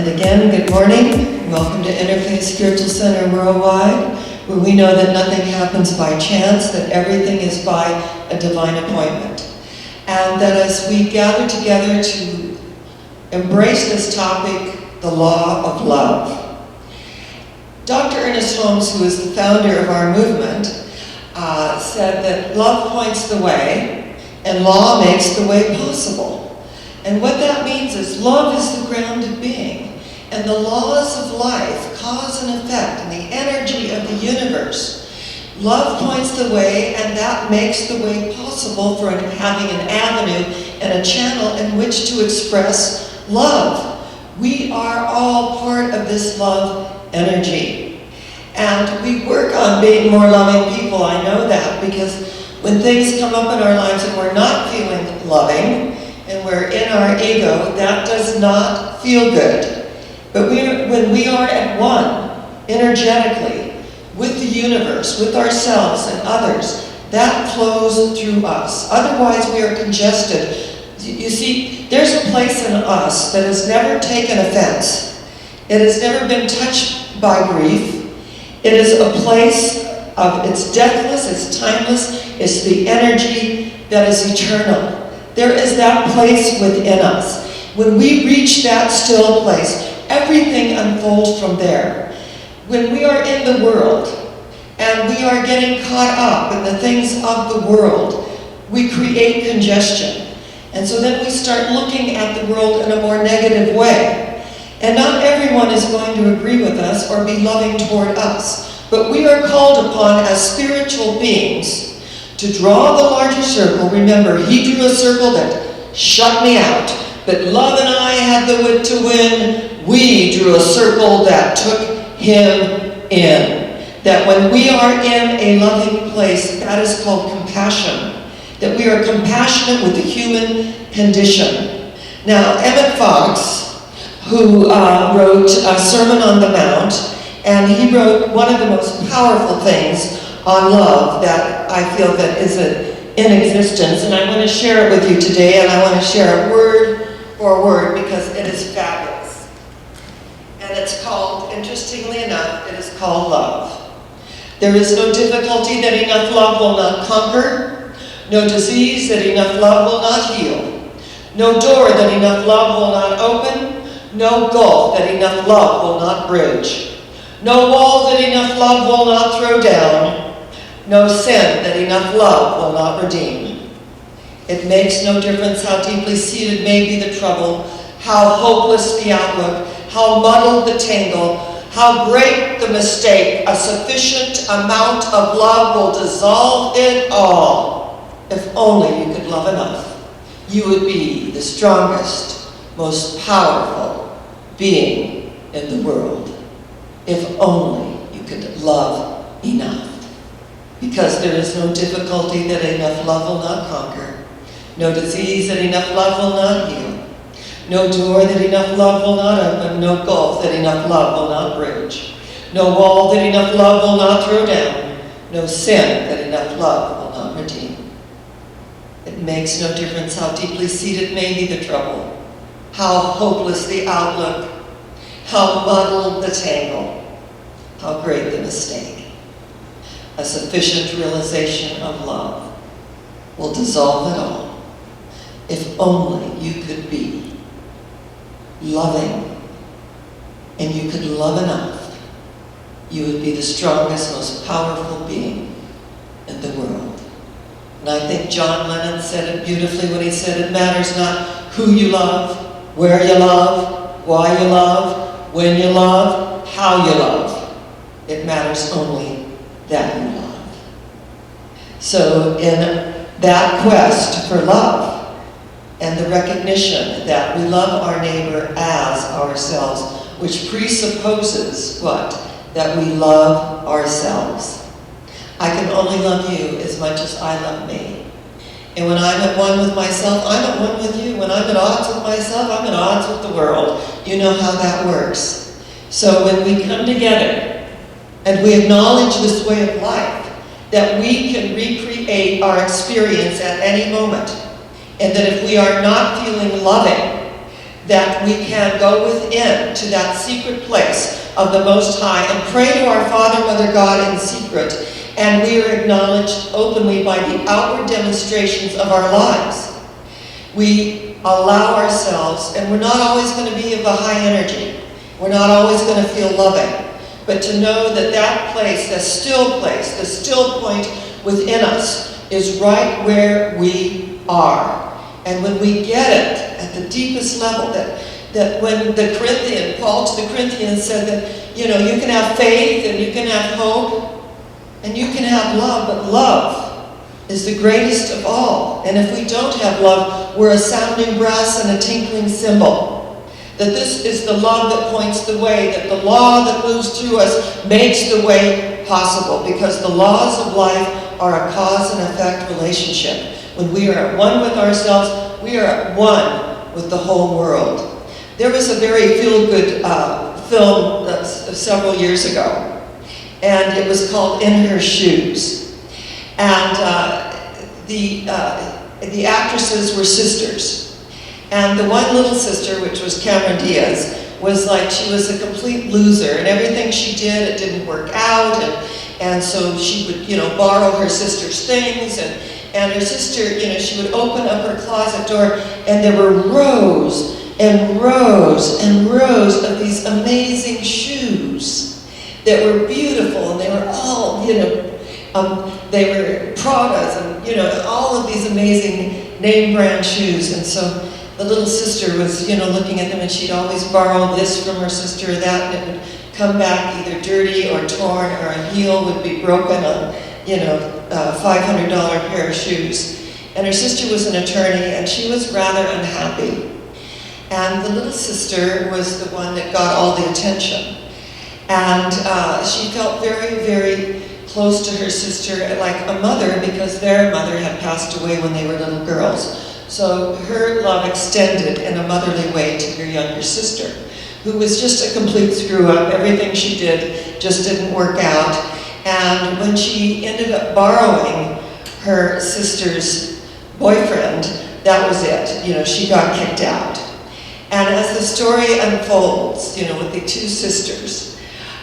And again, good morning. Welcome to Interfaith Spiritual Center Worldwide, where we know that nothing happens by chance, that everything is by a divine appointment. And that as we gather together to embrace this topic, the law of love. Dr. Ernest Holmes, who is the founder of our movement, said that love points the way and law makes the way possible. And what that means is love is the grounded being, and the laws of life, cause and effect, and the energy of the universe. Love points the way, and that makes the way possible for having an avenue and a channel in which to express love. We are all part of this love energy. And we work on being more loving people, I know that, because when things come up in our lives and we're not feeling loving, and we're in our ego, that does not feel good. But when we are at one, energetically, with the universe, with ourselves and others, that flows through us. Otherwise, we are congested. You see, there's a place in us that has never taken offense. It has never been touched by grief. It is a place of, it's deathless, it's timeless, it's the energy that is eternal. There is that place within us. When we reach that still place, everything unfolds from there. When we are in the world and we are getting caught up in the things of the world, we create congestion. And so then we start looking at the world in a more negative way. And not everyone is going to agree with us or be loving toward us. But we are called upon as spiritual beings to draw the larger circle. Remember, he drew a circle that shut me out, but love and I had the wit to win. We drew a circle that took him in. That when we are in a loving place, that is called compassion. That we are compassionate with the human condition. Now, Emmett Fox, who wrote a Sermon on the Mount, and he wrote one of the most powerful things on love that I feel that is in existence, and I want to share it with you today, and I want to share it word for word because it is fabulous. And it's called, interestingly enough, it is called love. There is no difficulty that enough love will not conquer, no disease that enough love will not heal, no door that enough love will not open, no gulf that enough love will not bridge, no wall that enough love will not throw down, no sin that enough love will not redeem. It makes no difference how deeply seated may be the trouble, how hopeless the outlook, how muddled the tangle, how great the mistake. A sufficient amount of love will dissolve it all. If only you could love enough, you would be the strongest, most powerful being in the world. If only you could love enough. Because there is no difficulty that enough love will not conquer, no disease that enough love will not heal, no door that enough love will not open, no gulf that enough love will not bridge, no wall that enough love will not throw down, no sin that enough love will not redeem. It makes no difference how deeply seated may be the trouble, how hopeless the outlook, how muddled the tangle, how great the mistake. A sufficient realization of love will dissolve it all. If only you could be loving and you could love enough, you would be the strongest, most powerful being in the world. And I think John Lennon said it beautifully when he said, it matters not who you love, where you love, why you love, when you love, how you love. It matters only that you love. So in that quest for love and the recognition that we love our neighbor as ourselves, which presupposes what? That we love ourselves. I can only love you as much as I love me. And when I'm at one with myself, I'm at one with you. When I'm at odds with myself, I'm at odds with the world. You know how that works. So when we come together and we acknowledge this way of life, that we can recreate our experience at any moment, and that if we are not feeling loving, that we can go within to that secret place of the Most High and pray to our Father, Mother, God in secret, and we are acknowledged openly by the outward demonstrations of our lives. We allow ourselves, and we're not always going to be of a high energy. We're not always going to feel loving. But to know that that place, the still point within us is right where we are. And when we get it at the deepest level, that when Paul to the Corinthians said that, you can have faith and you can have hope and you can have love, but love is the greatest of all. And if we don't have love, we're a sounding brass and a tinkling cymbal. That this is the love that points the way, that the law that moves through us makes the way possible, because the laws of life are a cause and effect relationship. When we are at one with ourselves, we are at one with the whole world. There was a very feel-good film several years ago, and it was called In Her Shoes. And the actresses were sisters. And the one little sister, which was Cameron Diaz, was like, she was a complete loser, and everything she did, it didn't work out, and so she would, borrow her sister's things, and her sister, she would open up her closet door, and there were rows and rows and rows of these amazing shoes that were beautiful, and they were all, they were Pradas, and, all of these amazing name brand shoes. And so the little sister was, looking at them, and she'd always borrow this from her sister or that, and it would come back either dirty or torn, or a heel would be broken on, a $500 pair of shoes. And her sister was an attorney, and she was rather unhappy. And the little sister was the one that got all the attention. And she felt very, very close to her sister, like a mother, because their mother had passed away when they were little girls. So her love extended in a motherly way to her younger sister, who was just a complete screw-up. Everything she did just didn't work out. And when she ended up borrowing her sister's boyfriend, that was it. She got kicked out. And as the story unfolds, with the two sisters,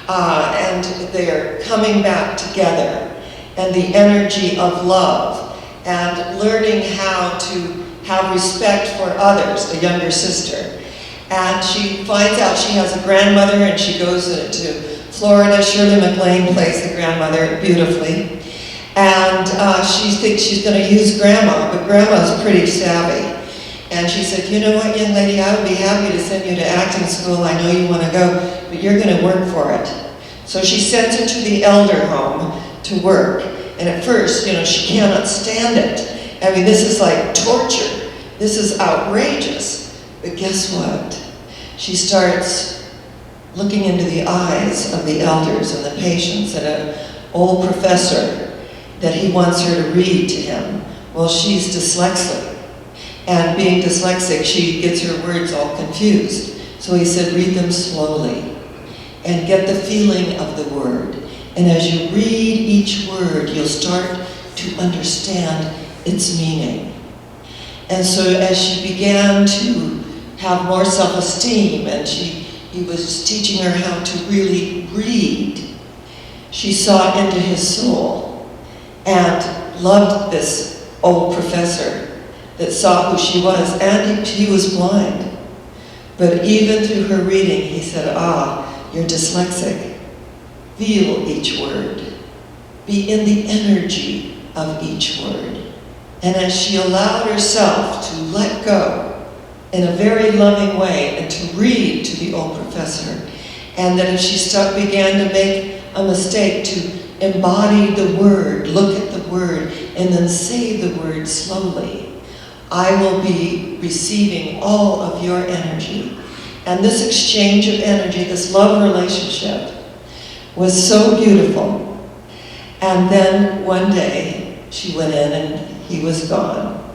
and they're coming back together, and the energy of love, and learning how to have respect for others, the younger sister. And she finds out she has a grandmother, and she goes to Florida. Shirley MacLaine plays the grandmother beautifully. And she thinks she's going to use Grandma, but Grandma's pretty savvy. And she said, you know what, young lady, I would be happy to send you to acting school. I know you want to go, but you're going to work for it. So she sends her to the elder home to work. And at first, she cannot stand it. I mean, this is like torture. This is outrageous. But guess what? She starts looking into the eyes of the elders and the patients, and an old professor that he wants her to read to him. Well, she's dyslexic. And being dyslexic, she gets her words all confused. So he said, read them slowly and get the feeling of the word. And as you read each word, you'll start to understand its meaning. And so as she began to have more self-esteem, and he was teaching her how to really read, she saw into his soul and loved this old professor that saw who she was, and he was blind. But even through her reading, he said, you're dyslexic. Feel each word. Be in the energy of each word. And as she allowed herself to let go in a very loving way and to read to the old professor, and that if she began to make a mistake, to embody the word, look at the word, and then say the word slowly, I will be receiving all of your energy. And this exchange of energy, this love relationship, was so beautiful. And then one day, she went in and he was gone.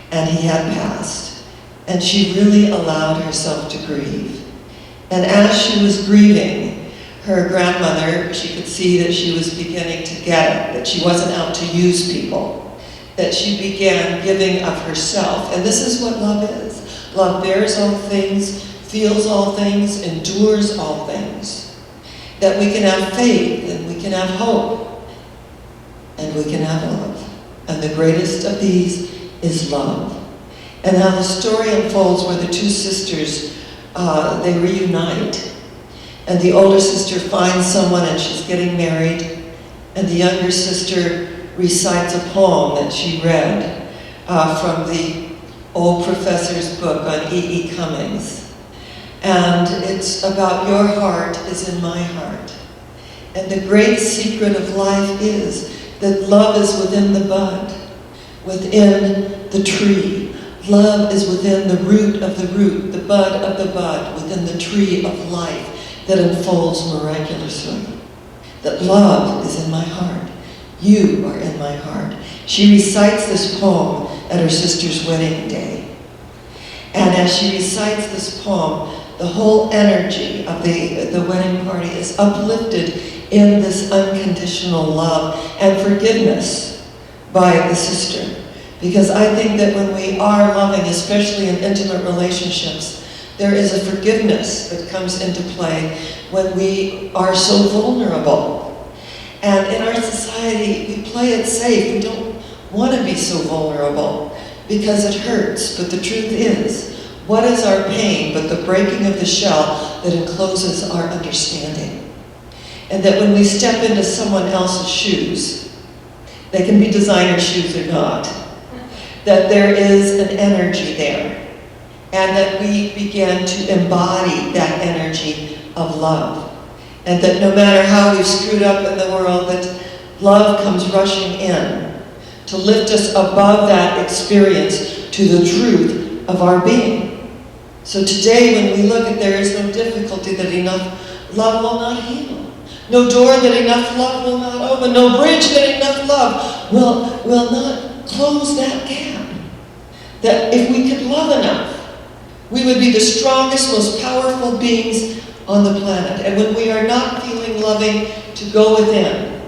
And he had passed. And she really allowed herself to grieve. And as she was grieving, her grandmother, she could see that she was beginning to get it, that she wasn't out to use people, that she began giving of herself. And this is what love is. Love bears all things, feels all things, endures all things. That we can have faith, and we can have hope, and we can have love. And the greatest of these is love. And how the story unfolds where the two sisters, they reunite. And the older sister finds someone and she's getting married. And the younger sister recites a poem that she read from the old professor's book on E. E. Cummings. And it's about your heart is in my heart. And the great secret of life is that love is within the bud, within the tree. Love is within the root, the bud of the bud, within the tree of life that unfolds miraculously. That love is in my heart. You are in my heart. She recites this poem at her sister's wedding day. And as she recites this poem, the whole energy of the wedding party is uplifted in this unconditional love and forgiveness by the sister. Because I think that when we are loving, especially in intimate relationships, there is a forgiveness that comes into play when we are so vulnerable. And in our society, we play it safe. We don't want to be so vulnerable because it hurts. But the truth is, what is our pain but the breaking of the shell that encloses our understanding? And that when we step into someone else's shoes, they can be designer shoes or not, that there is an energy there. And that we begin to embody that energy of love. And that no matter how we've screwed up in the world, that love comes rushing in to lift us above that experience to the truth of our being. So today when we look at there is no difficulty that enough love will not heal. No door that enough love will not open. No bridge that enough love will not close that gap. That if we could love enough, we would be the strongest, most powerful beings on the planet. And when we are not feeling loving, to go within,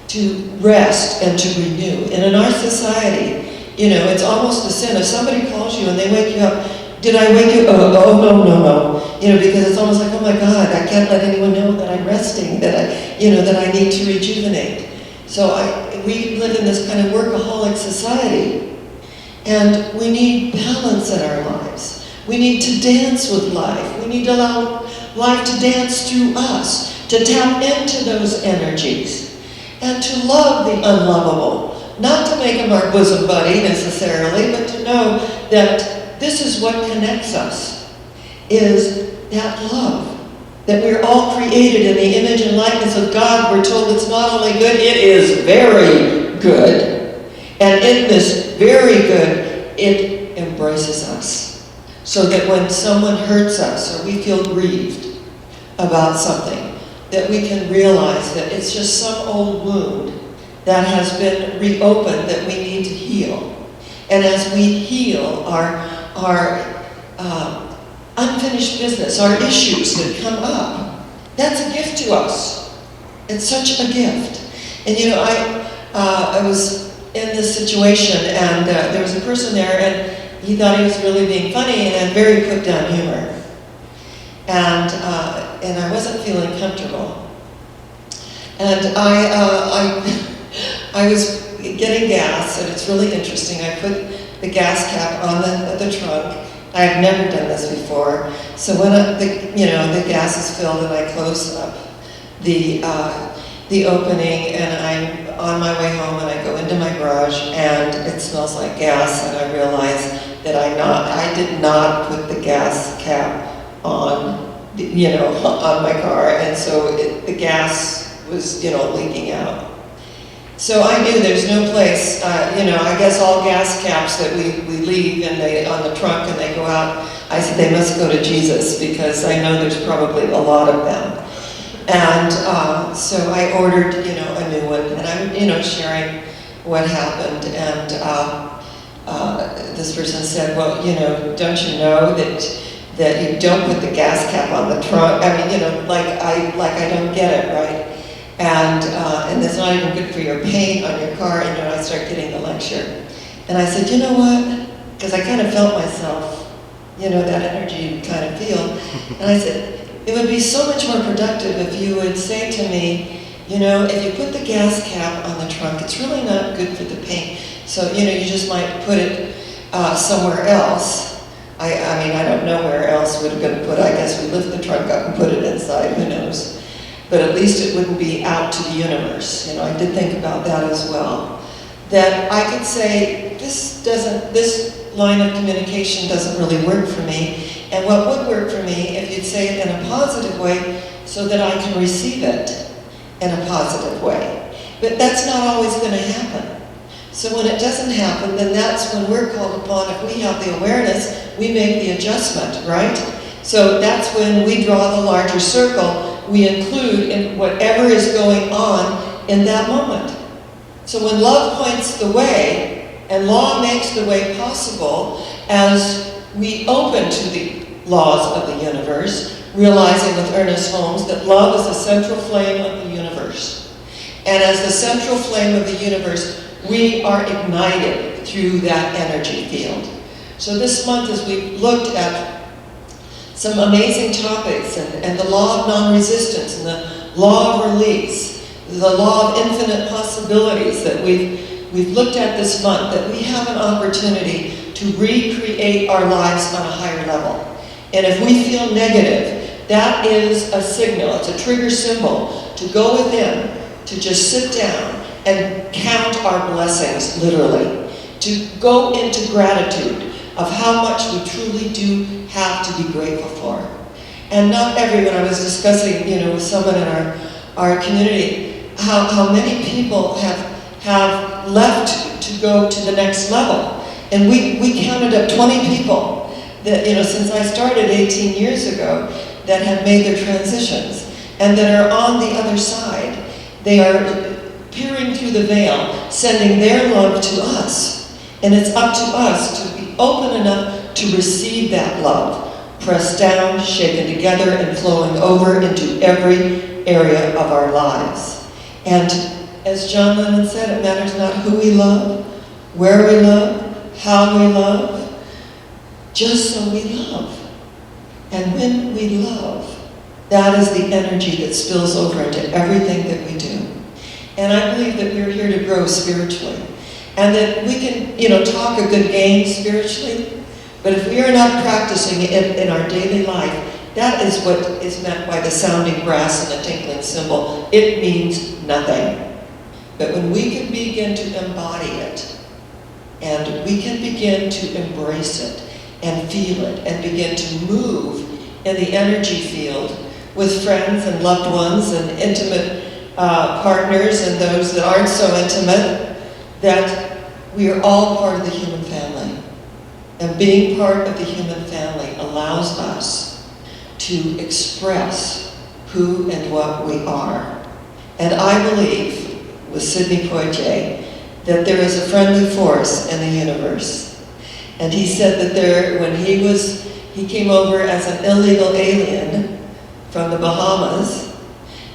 to rest and to renew. And in our society, it's almost a sin. If somebody calls you and they wake you up, did I wake you? Oh, no. Because it's almost like, oh my God, I can't let anyone know that I'm resting, that I need to rejuvenate. So we live in this kind of workaholic society. And we need balance in our lives. We need to dance with life. We need to allow life to dance through us, to tap into those energies, and to love the unlovable. Not to make them our bosom buddy necessarily, but to know that this is what connects us, is that love. That we're all created in the image and likeness of God. We're told it's not only good, it is very good. And in this very good, it embraces us. So that when someone hurts us or we feel grieved about something, that we can realize that it's just some old wound that has been reopened that we need to heal. And as we heal our unfinished business, our issues that come up, that's a gift to us. It's such a gift. And I was in this situation and there was a person there and he thought he was really being funny and had very put down humor. And I wasn't feeling comfortable. And I was getting gas, and it's really interesting. I put the gas cap on the trunk. I've never done this before. So when the gas is filled and I close up the opening and I'm on my way home and I go into my garage and it smells like gas and I realize that I did not put the gas cap on, on my car, and so the gas was, leaking out. So I knew there's no place, I guess all gas caps that we leave and on the trunk and they go out, I said they must go to Jesus because I know there's probably a lot of them. And so I ordered, a new one, and I'm, sharing what happened, and this person said, well, don't you know that you don't put the gas cap on the trunk? I mean, like I don't get it, right? And it's not even good for your paint on your car, and I start getting the lecture. And I said, you know what? Because I kind of felt myself you know, that energy you kind of feel. And I said, it would be so much more productive if you would say to me, you know, if you put the gas cap on the trunk, it's really not good for the paint. So, you know, you just might put it somewhere else. I mean, I don't know where else we're going to put it. I guess we lift the trunk up and put it inside, who knows. But at least it wouldn't be out to the universe. You know, I did think about that as well. That I could say, this line of communication doesn't really work for me. And what would work for me if you'd say it in a positive way so that I can receive it in a positive way. But that's not always going to happen. So when it doesn't happen, then that's when we're called upon. If we have the awareness, we make the adjustment, right? So that's when we draw the larger circle. We include in whatever is going on in that moment. So when love points the way, and law makes the way possible, as we open to the laws of the universe, realizing with Ernest Holmes that love is the central flame of the universe. And as the central flame of the universe, we are ignited through that energy field. So this month, as we've looked at some amazing topics, and the law of non-resistance, and the law of release, the law of infinite possibilities that we've looked at this month, that we have an opportunity to recreate our lives on a higher level. And if we feel negative, that is a signal, it's a trigger symbol to go within, to just sit down and count our blessings, literally. To go into gratitude of how much we truly do have to be grateful for. And not everyone, I was discussing, you know, with someone in our community, how many people have left to go to the next level. And we counted up 20 people that, you know, since I started 18 years ago, that have made their transitions and that are on the other side. They are peering through the veil, sending their love to us. And it's up to us to be open enough to receive that love, pressed down, shaken together, and flowing over into every area of our lives. And as John Lennon said, it matters not who we love, where we love, how we love, just so we love. And when we love, that is the energy that spills over into everything that we do. And I believe that we're here to grow spiritually. And that we can, you know, talk a good game spiritually, but if we are not practicing it in our daily life, that is what is meant by the sounding brass and the tinkling cymbal. It means nothing. But when we can begin to embody it, and we can begin to embrace it, and feel it, and begin to move in the energy field with friends and loved ones and intimate partners and those that aren't so intimate, that we are all part of the human family. And being part of the human family allows us to express who and what we are. And I believe, with Sidney Poitier, that there is a friendly force in the universe. And he said that when he came over as an illegal alien from the Bahamas,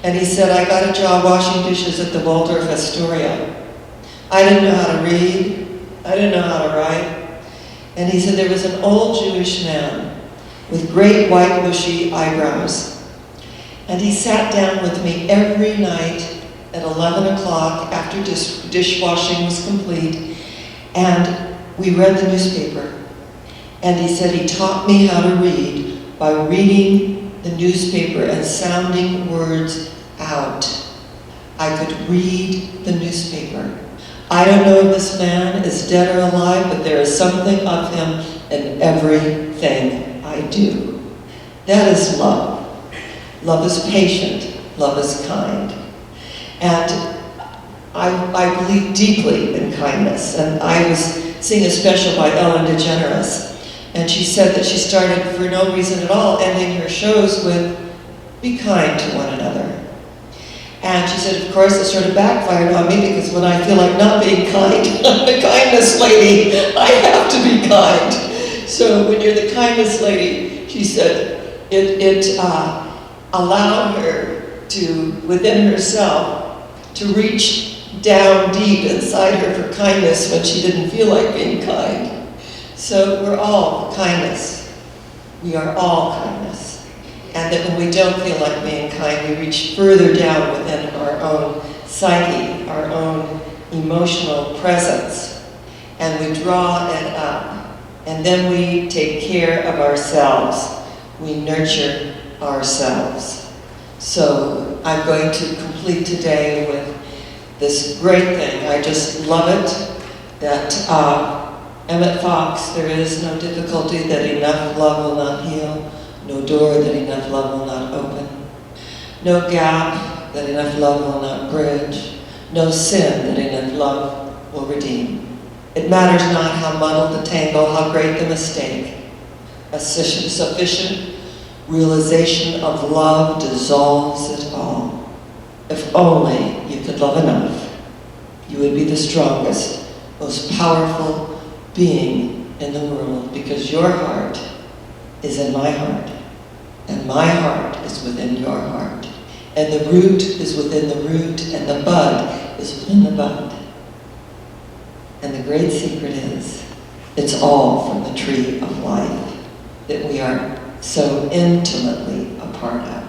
and he said, I got a job washing dishes at the Waldorf Astoria. I didn't know how to read. I didn't know how to write. And he said there was an old Jewish man with great white bushy eyebrows. And he sat down with me every night at 11 o'clock after dishwashing was complete. And we read the newspaper. And he said he taught me how to read by reading the newspaper and sounding words out. I could read the newspaper. I don't know if this man is dead or alive, but there is something of him in everything I do. That is love. Love is patient. Love is kind. And I believe deeply in kindness. And I was seeing a special by Ellen DeGeneres. And she said that she started, for no reason at all, ending her shows with, be kind to one another. And she said, of course, it sort of backfired on me, because when I feel like not being kind, I'm the kindness lady. I have to be kind. So when you're the kindness lady, she said, it allowed her to, within herself, to reach down deep inside her for kindness when she didn't feel like being kind. So we're all kindness. We are all kindness. And that when we don't feel like being kind, we reach further down within our own psyche, our own emotional presence, and we draw it up. And then we take care of ourselves. We nurture ourselves. So I'm going to complete today with this great thing. I just love it, that Emmett Fox, there is no difficulty that enough love will not heal, no door that enough love will not open, no gap that enough love will not bridge, no sin that enough love will redeem. It matters not how muddled the tangle, how great the mistake. A sufficient realization of love dissolves it all. If only you could love enough, you would be the strongest, most powerful being in the world, because your heart is in my heart, and my heart is within your heart, and the root is within the root, and the bud is within the bud. And the great secret is, it's all from the tree of life that we are so intimately a part of.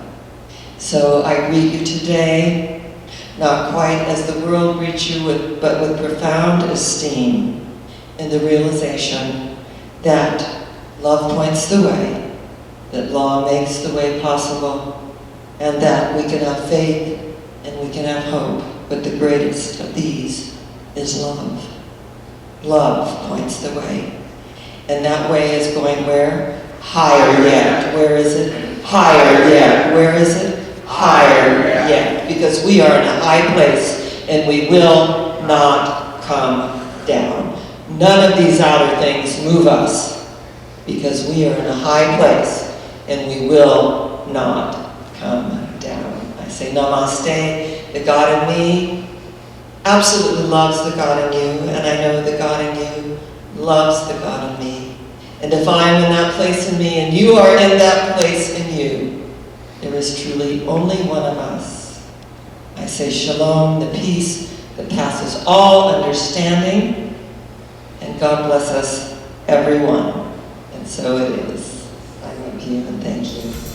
So I greet you today, not quite as the world greets you, but with profound esteem, in the realization that love points the way, that law makes the way possible, and that we can have faith and we can have hope, but the greatest of these is love. Love points the way. And that way is going where? Higher yet. Where is it? Higher yet. Where is it? Higher yet. Because we are in a high place and we will not come down. None of these outer things move us, because we are in a high place and we will not come down. I say namaste. The God in me absolutely loves the God in you, and I know the God in you loves the God in me. And if I am in that place in me, and you are in that place in you, there is truly only one of us. I say shalom, the peace that passes all understanding, and God bless us, everyone. And so it is. I love you and thank you.